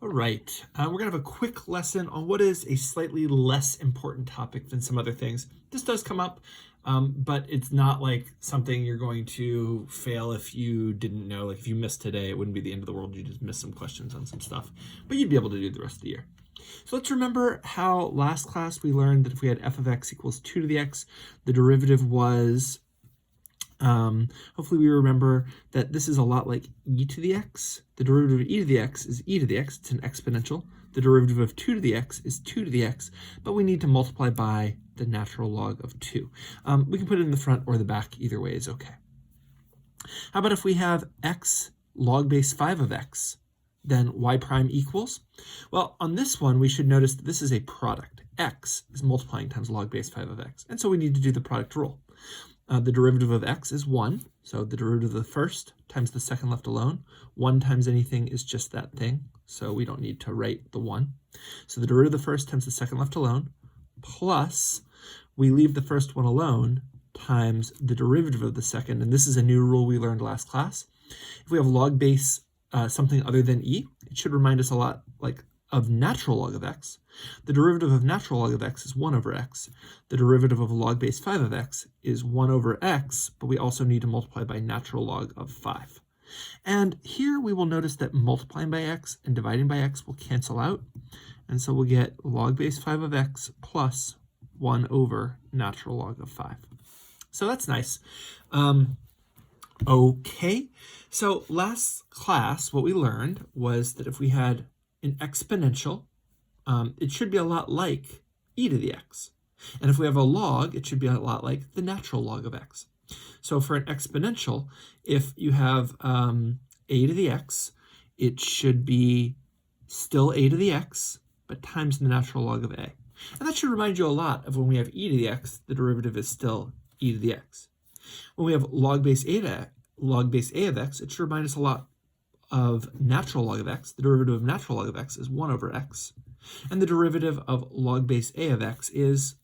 All right, we're going to have a quick lesson on what is a slightly less important topic than some other things. This does come up, but it's not like something you're going to fail if you didn't know. Like if you missed today, it wouldn't be the end of the world. You just missed some questions on some stuff, but you'd be able to do the rest of the year. So let's remember how last class we learned that if we had f of x equals 2 to the x, the derivative was hopefully we remember that this is a lot like e to the x. The derivative of e to the x is e to the x. It's an exponential. The derivative of 2 to the x is 2 to the x, but we need to multiply by the natural log of 2. We can put it in the front or the back. Either way is okay. How about if we have x log base 5 of x, then y prime equals? Well, on this one, we should notice that this is a product. X is multiplying times log base 5 of x, and so we need to do the product rule. The derivative of x is 1, so the derivative of the first times the second left alone. 1 times anything is just that thing, so we don't need to write the 1. So the derivative of the first times the second left alone, plus we leave the first one alone times the derivative of the second, and this is a new rule we learned last class. If we have log base something other than e, it should remind us a lot like of natural log of x. The derivative of natural log of x is 1 over x. The derivative of log base 5 of x is 1 over x, but we also need to multiply by natural log of 5. And here we will notice that multiplying by x and dividing by x will cancel out. And so we'll get log base 5 of x plus 1 over natural log of 5. So that's nice. Okay, so last class what we learned was that if we had an exponential, it should be a lot like e to the x. And if we have a log, it should be a lot like the natural log of x. So for an exponential, if you have a to the x, it should be still a to the x, but times the natural log of a. And that should remind you a lot of when we have e to the x, the derivative is still e to the x. When we have log base a of x, it should remind us a lot of natural log of x. The derivative of natural log of x is 1 over x. And the derivative of log base a of x is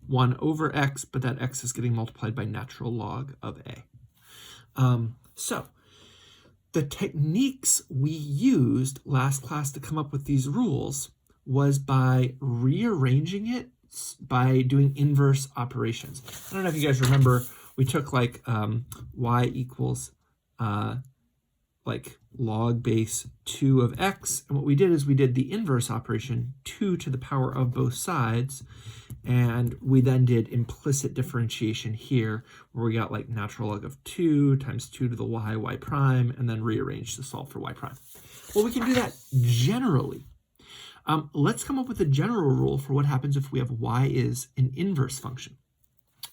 1 over x, but that x is getting multiplied by natural log of a. So the techniques we used last class to come up with these rules was by rearranging it by doing inverse operations. I don't know if you guys remember, we took like y equals like log base 2 of x, and what we did is we did the inverse operation, 2 to the power of both sides, and we then did implicit differentiation here, where we got like natural log of 2 times 2 to the y prime, and then rearrange to solve for y prime. Well, we can do that generally. Let's come up with a general rule for what happens if we have y is an inverse function.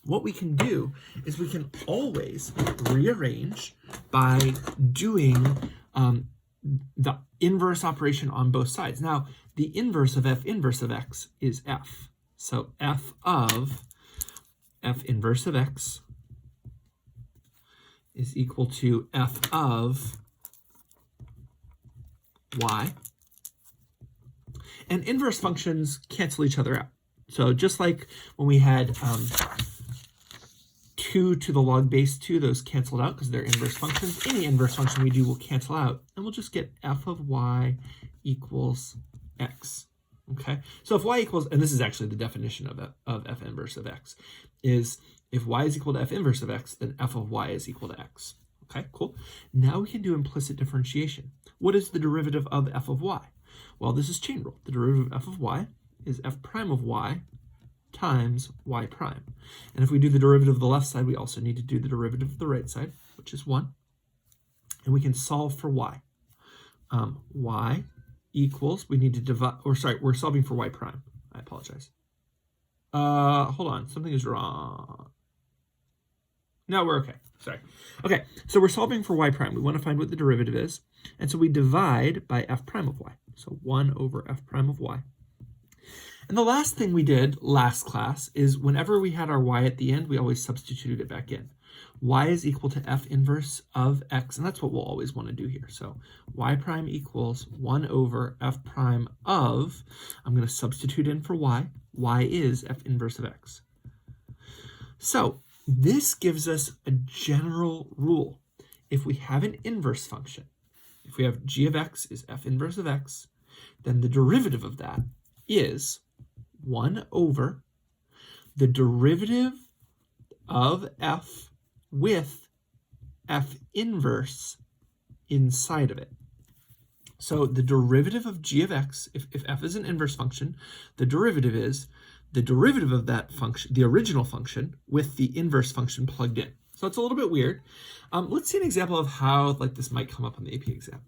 What we can do is we can always rearrange by doing the inverse operation on both sides. Now, the inverse of f inverse of x is f. So f of f inverse of x is equal to f of y. And inverse functions cancel each other out. So just like when we had 2 to the log base 2, those canceled out because they're inverse functions. Any inverse function we do will cancel out, and we'll just get f of y equals x. Okay, so if y equals, and this is actually the definition of f inverse of x, is if y is equal to f inverse of x, then f of y is equal to x. Okay, cool. Now we can do implicit differentiation. What is the derivative of f of y? Well, this is chain rule. The derivative of f of y is f prime of y times y prime. And if we do the derivative of the left side, we also need to do the derivative of the right side, which is 1. And we can solve for y. Y equals, we need to divide, or sorry, we're solving for y prime. I apologize. Hold on, something is wrong. No, we're okay. Sorry. Okay, so we're solving for y prime. We want to find what the derivative is. And so we divide by f prime of y. So 1 over f prime of y. And the last thing we did last class is whenever we had our y at the end, we always substituted it back in. Y is equal to f inverse of x, and that's what we'll always want to do here. So y prime equals 1 over f prime of, I'm going to substitute in for y. Y is f inverse of x. So this gives us a general rule. If we have an inverse function, if we have g of x is f inverse of x, then the derivative of that is 1 over the derivative of f with f inverse inside of it. So the derivative of g of x, if f is an inverse function, the derivative is the derivative of that function, the original function, with the inverse function plugged in. So it's a little bit weird. Let's see an example of how this might come up on the AP exam.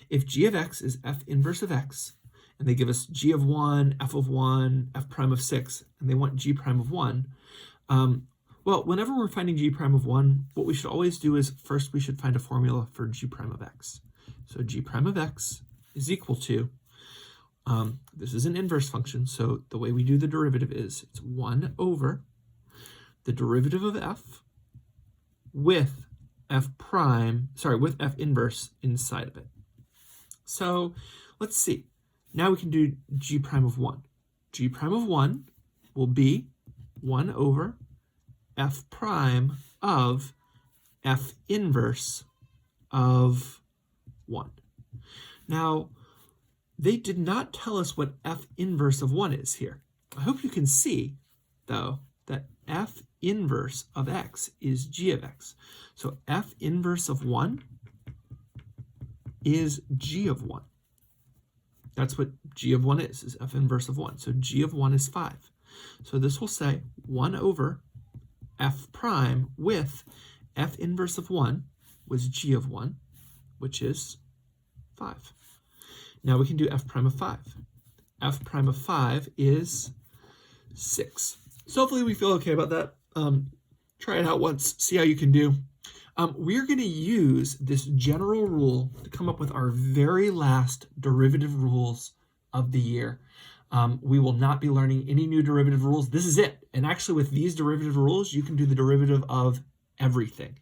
If g of x is f inverse of x, and they give us g of 1, f of 1, f prime of 6, and they want g prime of 1, well, whenever we're finding g prime of 1, what we should always do is first we should find a formula for g prime of x. So g prime of x is equal to, this is an inverse function, so the way we do the derivative is it's 1 over the derivative of f with f inverse inside of it. So let's see. Now we can do g prime of 1. G prime of 1 will be 1 over f prime of f inverse of 1. Now, they did not tell us what f inverse of 1 is here. I hope you can see, though, that f inverse of x is g of x. So f inverse of 1 is g of 1. That's what g of 1 is f inverse of 1. So g of 1 is 5. So this will say 1 over f prime with f inverse of 1 was g of 1, which is 5. Now we can do f prime of 5. F prime of 5 is 6. So hopefully we feel okay about that. Try it out once, see how you can do. We're going to use this general rule to come up with our very last derivative rules of the year. We will not be learning any new derivative rules. This is it. And actually with these derivative rules, you can do the derivative of everything.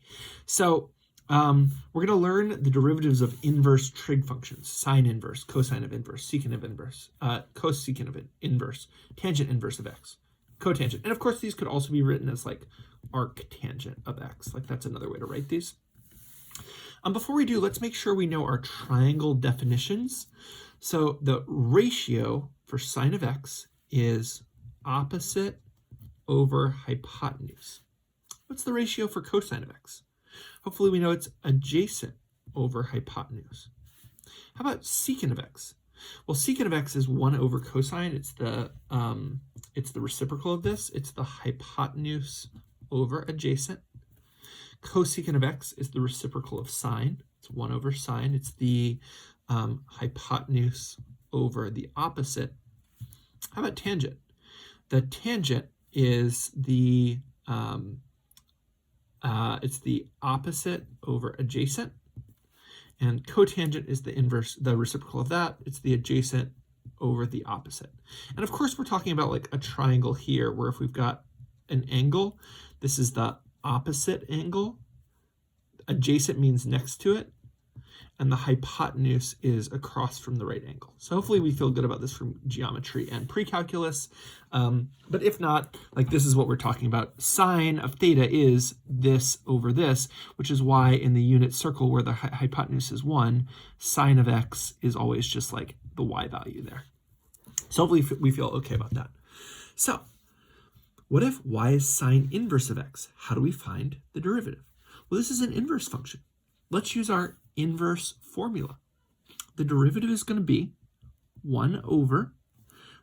So we're going to learn the derivatives of inverse trig functions: sine inverse, cosine of inverse, secant of inverse, cosecant of inverse, tangent inverse of x, cotangent. And of course, these could also be written as like arctangent of x. Like that's another way to write these. Before we do, let's make sure we know our triangle definitions. So the ratio for sine of x is opposite over hypotenuse. What's the ratio for cosine of x? Hopefully we know it's adjacent over hypotenuse. How about secant of x? Well, secant of x is 1 over cosine. It's the reciprocal of this. It's the hypotenuse over adjacent. Cosecant of x is the reciprocal of sine. It's 1 over sine. It's the hypotenuse over the opposite. How about tangent? The tangent is it's the opposite over adjacent, and cotangent is the inverse, the reciprocal of that. It's the adjacent over the opposite. And of course, we're talking about like a triangle here, where if we've got an angle, this is the opposite angle. Adjacent means next to it, and the hypotenuse is across from the right angle. So hopefully we feel good about this from geometry and pre-calculus. But if not, like this is what we're talking about. Sine of theta is this over this, which is why in the unit circle where the hypotenuse is 1, sine of x is always just like the y value there. So hopefully we feel okay about that. So what if y is sine inverse of x? How do we find the derivative? Well, this is an inverse function. Let's use our inverse formula. The derivative is going to be 1 over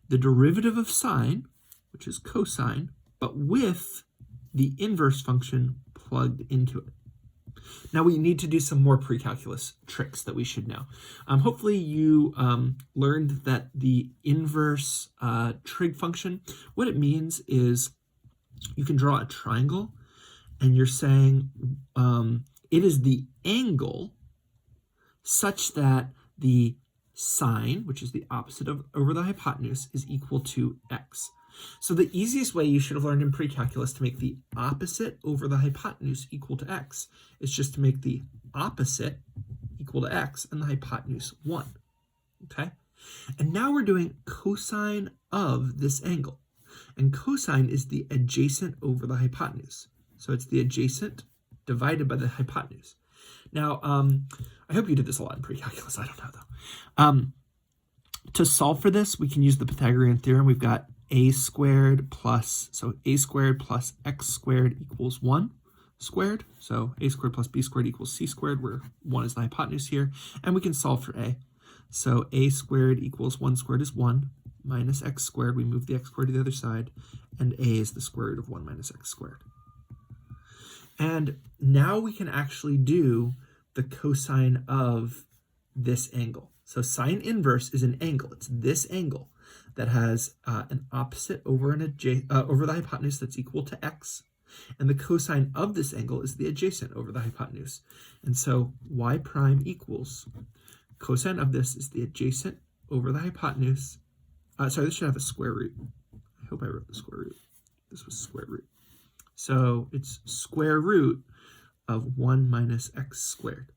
the derivative of sine, which is cosine, but with the inverse function plugged into it. Now we need to do some more pre-calculus tricks that we should know. Hopefully you learned that the inverse trig function, what it means is you can draw a triangle and you're saying it is the angle such that the sine, which is the opposite of over the hypotenuse, is equal to x. So the easiest way you should have learned in pre-calculus to make the opposite over the hypotenuse equal to x is just to make the opposite equal to x and the hypotenuse 1. Okay? And now we're doing cosine of this angle. And cosine is the adjacent over the hypotenuse. So it's the adjacent divided by the hypotenuse. Now, I hope you did this a lot in pre-calculus. I don't know, though. To solve for this, we can use the Pythagorean theorem. We've got a squared plus x squared equals 1 squared. So a squared plus b squared equals c squared, where 1 is the hypotenuse here. And we can solve for a. So a squared equals 1 squared is 1 minus x squared. We move the x squared to the other side. And a is the square root of 1 minus x squared. And now we can actually do the cosine of this angle. So sine inverse is an angle. It's this angle that has an opposite over the hypotenuse that's equal to x. And the cosine of this angle is the adjacent over the hypotenuse. And so y prime equals cosine of this is the adjacent over the hypotenuse. Sorry, this should have a square root. I hope I wrote the square root. This was square root. So it's square root of 1 minus x squared.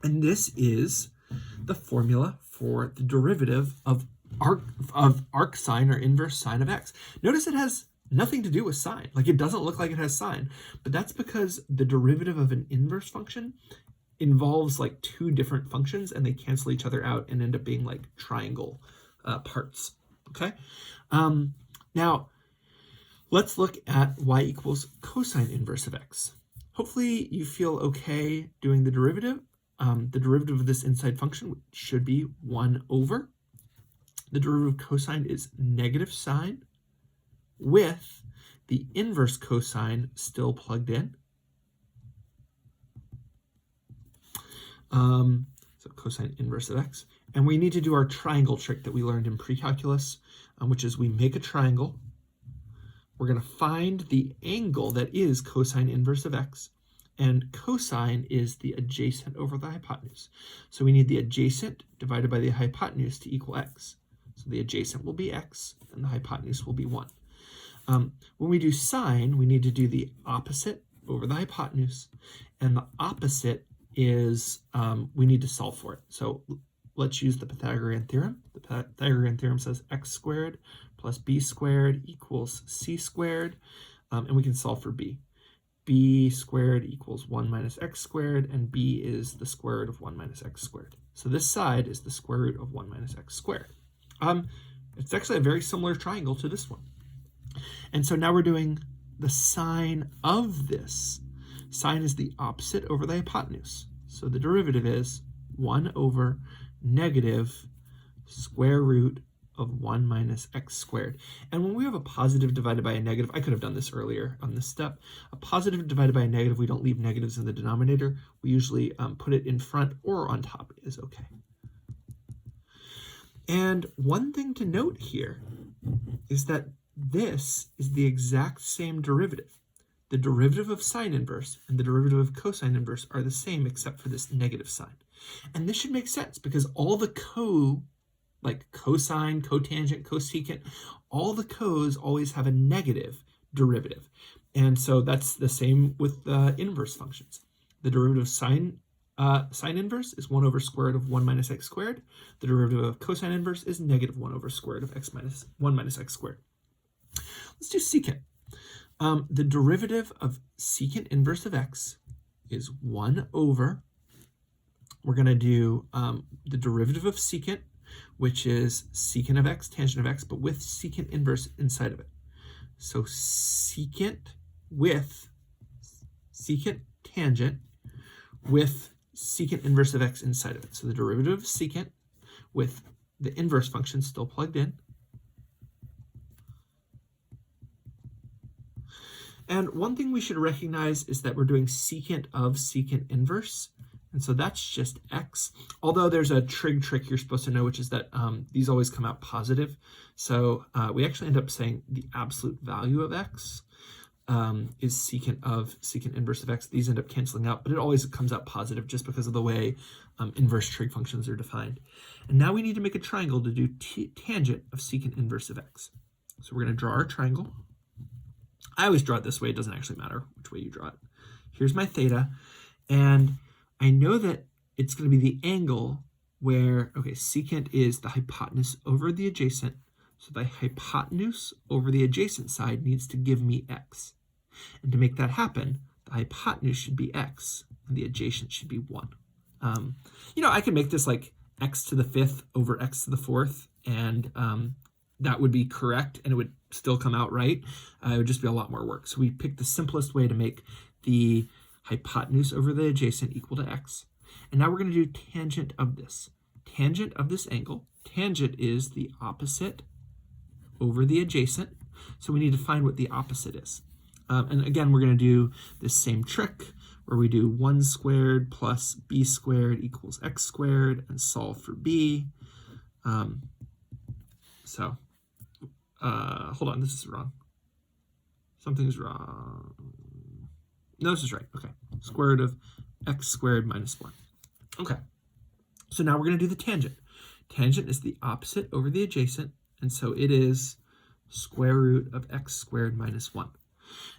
And this is the formula for the derivative of arc sine or inverse sine of x. Notice it has nothing to do with sine. Like, it doesn't look like it has sine, but that's because the derivative of an inverse function involves like two different functions, and they cancel each other out and end up being like triangle parts. Okay. Now let's look at y equals cosine inverse of x. Hopefully you feel okay doing the derivative. The derivative of this inside function should be 1 over. The derivative of cosine is negative sine with the inverse cosine still plugged in. So cosine inverse of x. And we need to do our triangle trick that we learned in pre-calculus, which is we make a triangle. We're going to find the angle that is cosine inverse of x. And cosine is the adjacent over the hypotenuse. So we need the adjacent divided by the hypotenuse to equal x. So the adjacent will be x, and the hypotenuse will be 1. When we do sine, we need to do the opposite over the hypotenuse. And the opposite is, we need to solve for it. So let's use the Pythagorean theorem. The Pythagorean theorem says x squared plus b squared equals c squared. And we can solve for b. B squared equals 1 minus x squared, and b is the square root of 1 minus x squared. So this side is the square root of 1 minus x squared. It's actually a very similar triangle to this one. And so now we're doing the sine of this. Sine is the opposite over the hypotenuse. So the derivative is 1 over negative square root of 1 minus x squared. And when we have a positive divided by a negative, I could have done this earlier on this step. A positive divided by a negative, we don't leave negatives in the denominator. We usually put it in front or on top is okay. And one thing to note here is that this is the exact same derivative. The derivative of sine inverse and the derivative of cosine inverse are the same except for this negative sign. And this should make sense because all the like cosine, cotangent, cosecant, all the cos always have a negative derivative. And so that's the same with the inverse functions. The derivative of sine inverse is 1 over square root of 1 minus x squared. The derivative of cosine inverse is negative 1 over square root of x minus 1 minus x squared. Let's do secant. The derivative of secant inverse of x is 1 over, we're going to do the derivative of secant, which is secant of x, tangent of x, but with secant inverse inside of it. So secant with secant tangent with secant inverse of x inside of it. So the derivative of secant with the inverse function still plugged in. And one thing we should recognize is that we're doing secant of secant inverse. And so that's just x. Although there's a trig trick you're supposed to know, which is that these always come out positive. So we actually end up saying the absolute value of x is secant of secant inverse of x. These end up canceling out, but it always comes out positive just because of the way inverse trig functions are defined. And now we need to make a triangle to do tangent of secant inverse of x. So we're going to draw our triangle. I always draw it this way. It doesn't actually matter which way you draw it. Here's my theta. And I know that it's going to be the angle where, okay, secant is the hypotenuse over the adjacent. So the hypotenuse over the adjacent side needs to give me x. And to make that happen, the hypotenuse should be x. and the adjacent should be 1. I could make this like x to the 5th over x to the 4th, and that would be correct, and it would still come out right. It would just be a lot more work. So we picked the simplest way to make the hypotenuse over the adjacent equal to x. And now we're going to do tangent of this. Tangent of this angle. Tangent is the opposite over the adjacent. So we need to find what the opposite is. And again, we're going to do this same trick where we do 1 squared plus b squared equals x squared and solve for b. Hold on, this is wrong. Something's wrong. No, this is right. Okay. Square root of x squared minus 1. Okay. So now we're going to do the tangent. Tangent is the opposite over the adjacent, and so it is square root of x squared minus 1.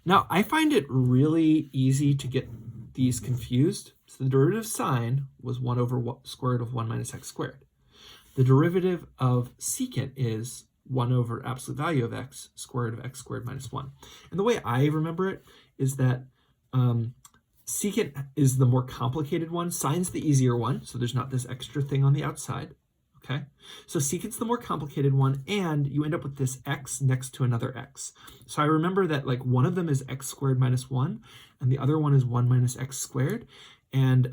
Now, I find it really easy to get these confused. So the derivative of sine was 1 over square root of 1 minus x squared. The derivative of secant is 1 over absolute value of x, square root of x squared minus 1. And the way I remember it is that secant is the more complicated one. Sine's the easier one, so there's not this extra thing on the outside. Okay, so secant's the more complicated one, and you end up with this x next to another x. So I remember that like one of them is x squared minus 1, and the other one is 1 minus x squared. And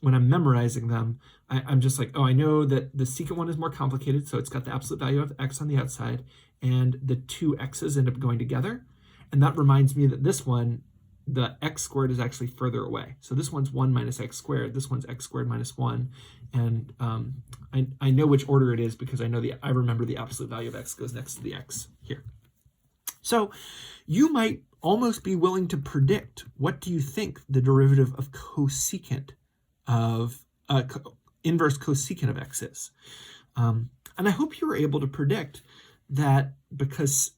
when I'm memorizing them, I'm just like, oh, I know that the secant one is more complicated, so it's got the absolute value of x on the outside, and the two x's end up going together. And that reminds me that this one, the x squared is actually further away. So this one's 1 minus x squared, this one's x squared minus 1, and I know which order it is because I remember the absolute value of x goes next to the x here. So you might almost be willing to predict, what do you think the derivative of cosecant of inverse cosecant of x is? And I hope you were able to predict that because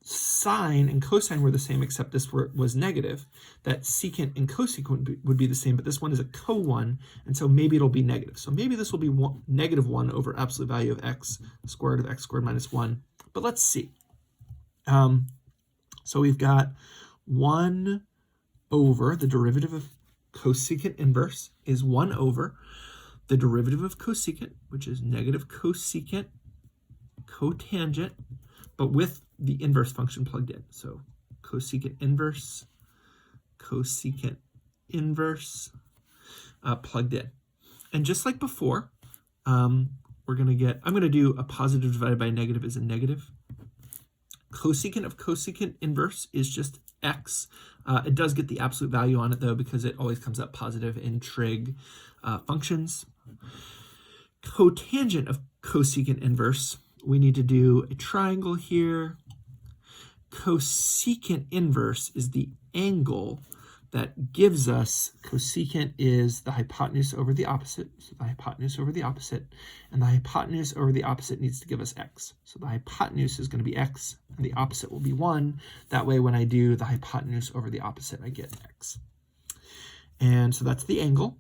sine and cosine were the same, except this was negative, that secant and cosecant would be the same, but this one is a co-1, and so maybe it'll be negative. So maybe this will be negative 1 over absolute value of x, square root of x squared minus 1. But let's see. So we've got 1 over the derivative of cosecant inverse is 1 over the derivative of cosecant, which is negative cosecant cotangent, but with the inverse function plugged in. So cosecant inverse plugged in. And just like before, I'm going to do a positive divided by a negative is a negative. Cosecant of cosecant inverse is just x. It does get the absolute value on it, though, because it always comes up positive in trig functions. Cotangent of cosecant inverse, we need to do a triangle here. Cosecant inverse is the angle that gives us, cosecant is the hypotenuse over the opposite, so the hypotenuse over the opposite, and the hypotenuse over the opposite needs to give us x. So the hypotenuse is going to be x, and the opposite will be 1. That way, when I do the hypotenuse over the opposite, I get x. And so that's the angle,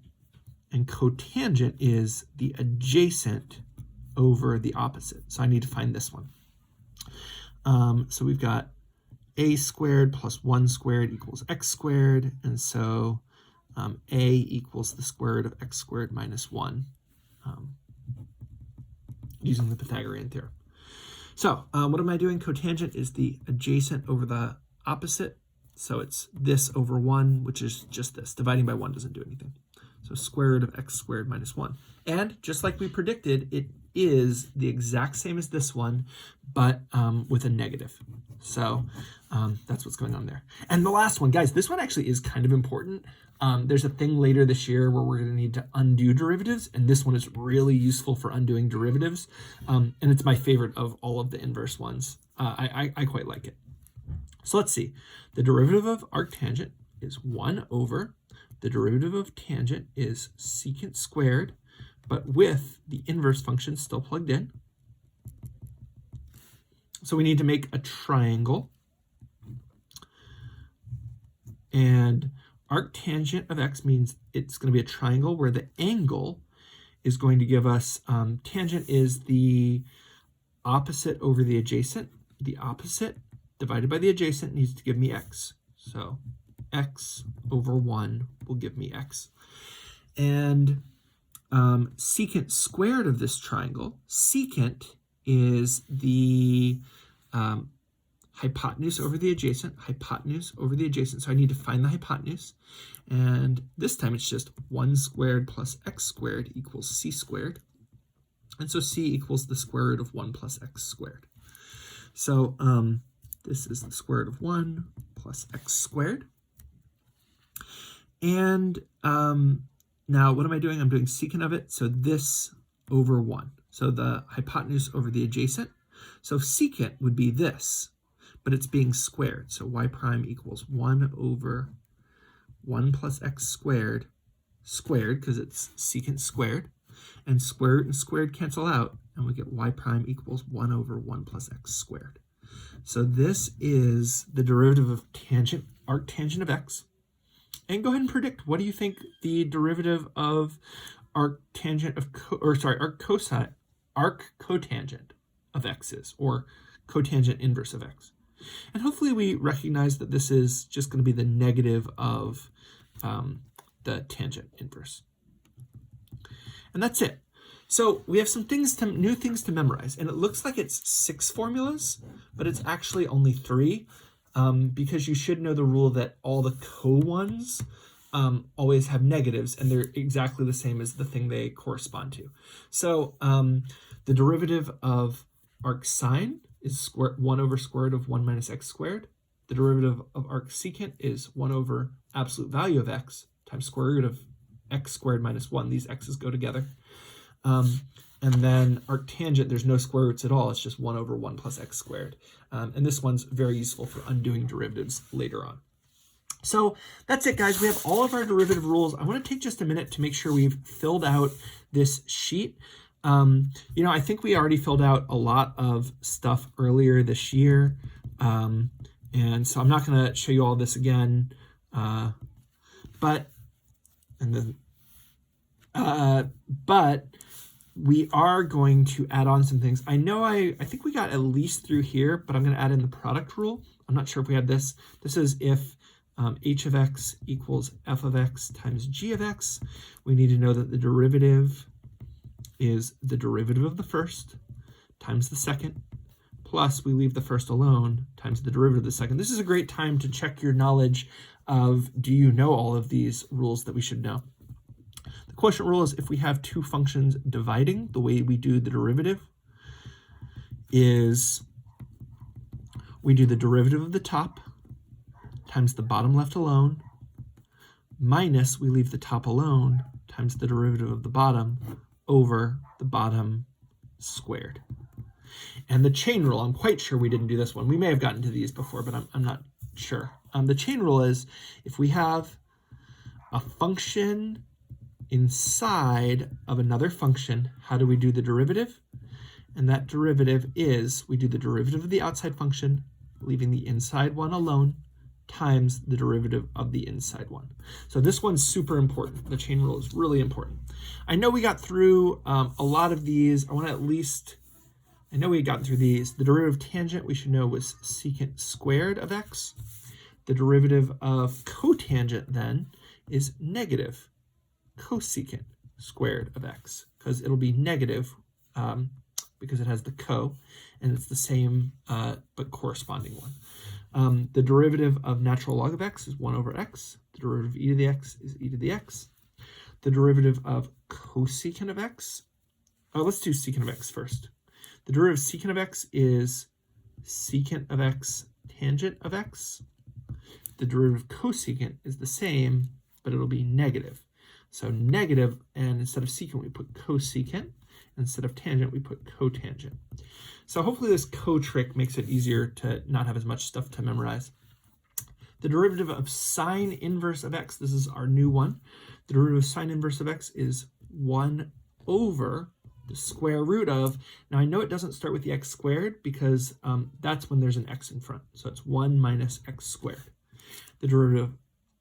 and cotangent is the adjacent over the opposite. So I need to find this one. So we've got a squared plus 1 squared equals x squared, and so a equals the square root of x squared minus 1 using the Pythagorean theorem. So what am I doing? Cotangent is the adjacent over the opposite, so it's this over 1, which is just this. Dividing by 1 doesn't do anything. So square root of x squared minus 1. And just like we predicted, it is the exact same as this one, but with a negative. So that's what's going on there. And the last one, guys, this one actually is kind of important. There's a thing later this year where we're going to need to undo derivatives, and this one is really useful for undoing derivatives. And it's my favorite of all of the inverse ones. I quite like it. So let's see. The derivative of arctangent is 1 over. The derivative of tangent is secant squared, but with the inverse function still plugged in. So we need to make a triangle. And arctangent of x means it's going to be a triangle where the angle is going to give us, tangent is the opposite over the adjacent. The opposite divided by the adjacent needs to give me x. So x over 1 will give me x. And secant squared of this triangle, secant is the hypotenuse over the adjacent, so I need to find the hypotenuse. And this time it's just 1 squared plus x squared equals c squared. And so c equals the square root of 1 plus x squared. So this is the square root of 1 plus x squared. And now what am I doing? I'm doing secant of it, so this over 1. So the hypotenuse over the adjacent. So secant would be this, but it's being squared. So y prime equals 1 over 1 plus x squared, because it's secant squared. And square root and squared cancel out, and we get y prime equals 1 over 1 plus x squared. So this is the derivative of arctangent of x. And go ahead and predict, what do you think the derivative of arctangent of arccotangent of x is, or cotangent inverse of x? And hopefully we recognize that this is just going to be the negative of the tangent inverse. And that's it. So we have some new things to memorize, and it looks like it's 6 formulas, but it's actually only 3, because you should know the rule that all the co-ones always have negatives, and they're exactly the same as the thing they correspond to. So the derivative of arcsine is 1 over square root of 1 minus x squared. The derivative of arcsecant is 1 over absolute value of x times square root of x squared minus 1. These x's go together. And then arctangent, there's no square roots at all. It's just 1 over 1 plus x squared. And this one's very useful for undoing derivatives later on. So that's it, guys. We have all of our derivative rules. I want to take just a minute to make sure we've filled out this sheet. I think we already filled out a lot of stuff earlier this year. And so I'm not going to show you all this again. But we are going to add on some things. I think we got at least through here, but I'm going to add in the product rule. I'm not sure if we had this. This is if h of x equals f of x times g of x. We need to know that the derivative is the derivative of the first times the second, plus we leave the first alone times the derivative of the second. This is a great time to check your knowledge of, do you know all of these rules that we should know? The quotient rule is if we have two functions dividing, the way we do the derivative is we do the derivative of the top times the bottom left alone, minus we leave the top alone times the derivative of the bottom over the bottom squared. And the chain rule, I'm quite sure we didn't do this one. We may have gotten to these before, but I'm not sure. The chain rule is if we have a function inside of another function, how do we do the derivative? And that derivative is, we do the derivative of the outside function, leaving the inside one alone, times the derivative of the inside one. So this one's super important. The chain rule is really important. I know we got through a lot of these. I know we had gotten through these. The derivative of tangent we should know was secant squared of x. The derivative of cotangent then is negative cosecant squared of x, because it'll be negative because it has the co, and it's the same but corresponding one. The derivative of natural log of x is 1 over x. The derivative of e to the x is e to the x. The derivative of cosecant of x, let's do secant of x first. The derivative of secant of x is secant of x tangent of x. The derivative of cosecant is the same, but it'll be negative. So negative, and instead of secant, we put cosecant. Instead of tangent, we put cotangent. So hopefully this co-trick makes it easier to not have as much stuff to memorize. The derivative of sine inverse of x, this is our new one. The derivative of sine inverse of x is 1 over the square root of, now I know it doesn't start with the x squared because that's when there's an x in front. So it's 1 minus x squared. The derivative of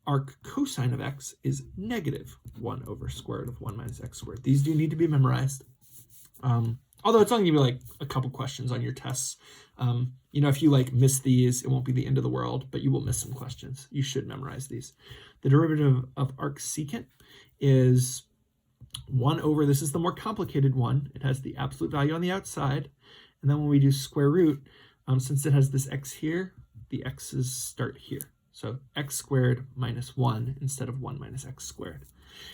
arc cosine of x is negative 1 over square root of 1 minus x squared. These do need to be memorized. Although it's only gonna be like a couple questions on your tests. If you like miss these, it won't be the end of the world, but you will miss some questions. You should memorize these. The derivative of arcsecant is 1 over, this is the more complicated one. It has the absolute value on the outside. And then when we do square root, since it has this x here, the x's start here. So x squared minus 1 instead of 1 minus x squared.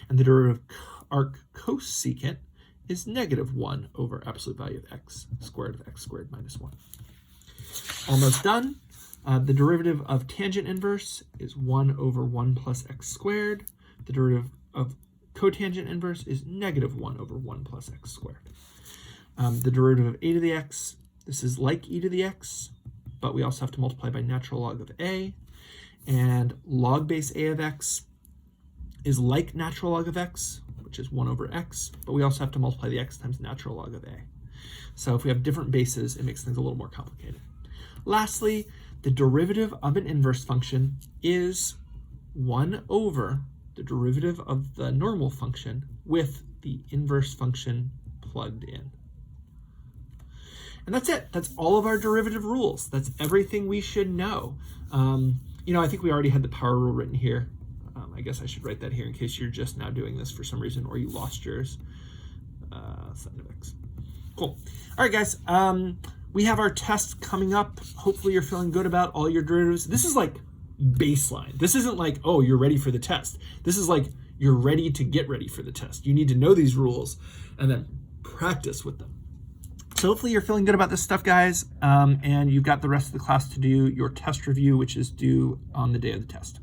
And the derivative of arc cosecant is negative 1 over absolute value of x squared minus 1. Almost done. The derivative of tangent inverse is 1 over 1 plus x squared. The derivative of cotangent inverse is negative 1 over 1 plus x squared. The derivative of a to the x, this is like e to the x, but we also have to multiply by natural log of a. And log base a of x is like natural log of x, which is 1 over x, but we also have to multiply the x times natural log of a. So if we have different bases, it makes things a little more complicated. Lastly, the derivative of an inverse function is 1 over the derivative of the normal function with the inverse function plugged in. And that's it. That's all of our derivative rules. That's everything we should know. I think we already had the power rule written here. I guess I should write that here in case you're just now doing this for some reason or you lost yours. Sin of x. Cool. All right, guys. We have our test coming up. Hopefully you're feeling good about all your derivatives. This is like baseline. This isn't like, oh, you're ready for the test. This is like you're ready to get ready for the test. You need to know these rules and then practice with them. So hopefully you're feeling good about this stuff, guys, and you've got the rest of the class to do your test review, which is due on the day of the test.